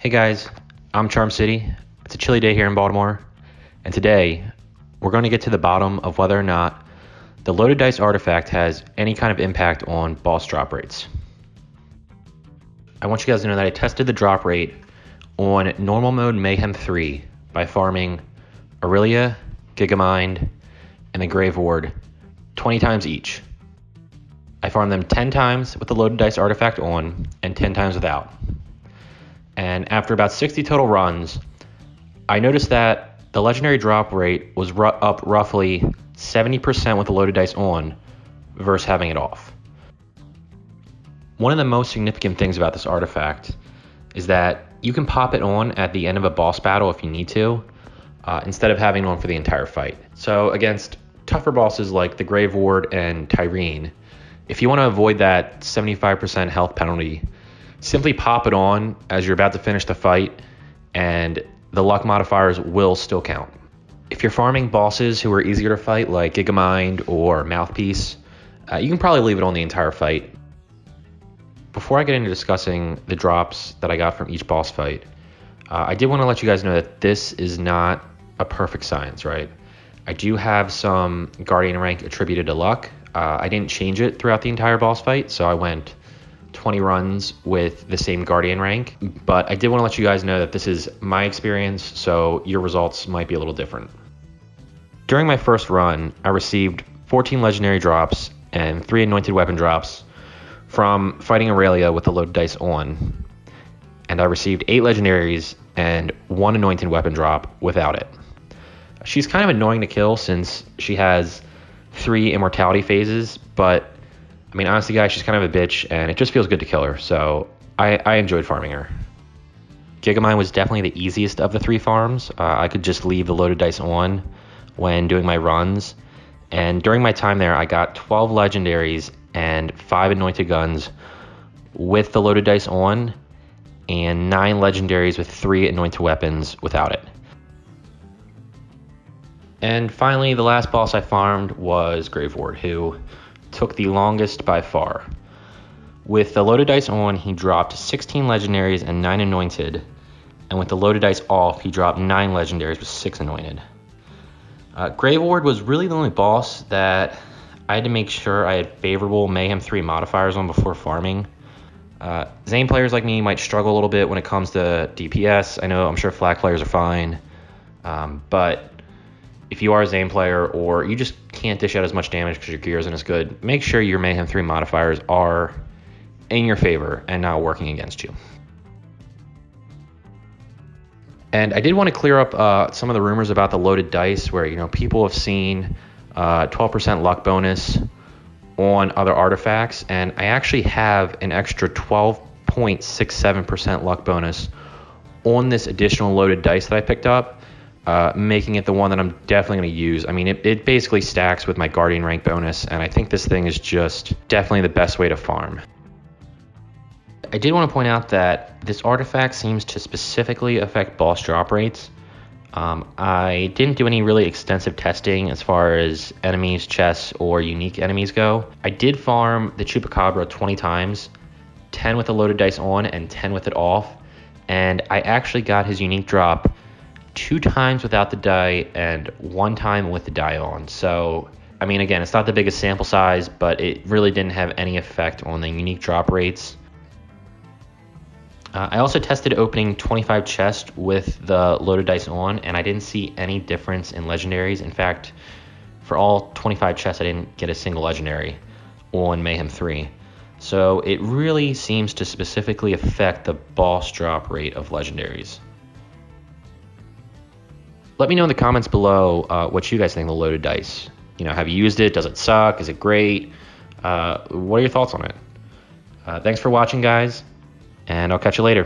Hey guys, I'm 𝘟𝘩𝘰𝘹. It's a chilly day here in Baltimore, and today we're going to get to the bottom of whether or not the loaded dice artifact has any kind of impact on boss drop rates. I want you guys to know that I tested the drop rate on normal mode Mayhem 3 by farming 𝘨𝘮𝘮𝘰𝘹, Giga Mine, and the Gravelord 20 times each. I farmed them 10 times with the loaded dice artifact on and 10 times without. And after about 60 total runs, I noticed that the legendary drop rate was up roughly 70% with the loaded dice on versus having it off. One of the most significant things about this artifact is that you can pop it on at the end of a boss battle if you need to, instead of having it on for the entire fight. So against tougher bosses like the Gravelord and 𝘨𝘮𝘮, if you want to avoid that 75% health penalty, simply pop it on as you're about to finish the fight, and the luck modifiers will still count. If you're farming bosses who are easier to fight, like Giga Mine or Mouthpiece, you can probably leave it on the entire fight. Before I get into discussing the drops that I got from each boss fight, I did want to let you guys know that this is not a perfect science, right? I do have some Guardian rank attributed to luck. I didn't change it throughout the entire boss fight, so I went 20 runs with the same Guardian rank, but I did want to let you guys know that this is my experience, so your results might be a little different. During my first run, I received 14 legendary drops and 3 anointed weapon drops from fighting 𝘨𝘮𝘮𝘰 with the loaded dice on, and I received 8 legendaries and 1 anointed weapon drop without it. She's kind of annoying to kill since she has 3 immortality phases, but I mean, honestly, guys, she's kind of a bitch, and it just feels good to kill her, so I enjoyed farming her. Giga Mine was definitely the easiest of the 3 farms. I could just leave the loaded dice on when doing my runs, and during my time there, I got 12 legendaries and 5 anointed guns with the loaded dice on, and 9 legendaries with 3 anointed weapons without it. And finally, the last boss I farmed was Gravelord, who took the longest by far. With the loaded dice on, he dropped 16 legendaries and 9 anointed, and with the loaded dice off, he dropped 9 legendaries with 6 anointed. Gravelord was really the only boss that I had to make sure I had favorable Mayhem 3 modifiers on before farming. Zane players like me might struggle a little bit when it comes to DPS. I'm sure Flak players are fine, but if you are a Zane player or you just can't dish out as much damage because your gear isn't as good, make sure your Mayhem 3 modifiers are in your favor and not working against you. And I did want to clear up some of the rumors about the loaded dice where, people have seen 12% luck bonus on other artifacts, and I actually have an extra 12.67% luck bonus on this additional loaded dice that I picked up, making it the one that I'm definitely going to use. I mean, it basically stacks with my Guardian rank bonus, and I think this thing is just definitely the best way to farm. I did want to point out that this artifact seems to specifically affect boss drop rates. I didn't do any really extensive testing as far as enemies, chests, or unique enemies go. I did farm the 𝘟𝘮𝘪𝘴 20 times, 10 with the loaded dice on and 10 with it off, and I actually got his unique drop 2 times without the die and 1 time with the die on. So, I mean, again, it's not the biggest sample size, but it really didn't have any effect on the unique drop rates. I also tested opening 25 chests with the loaded dice on, and I didn't see any difference in legendaries. In fact, for all 25 chests, I didn't get a single legendary on Mayhem 3. So it really seems to specifically affect the boss drop rate of legendaries. Let me know in the comments below what you guys think of the loaded dice. Have you used it? Does it suck? Is it great? What are your thoughts on it? Thanks for watching, guys, and I'll catch you later.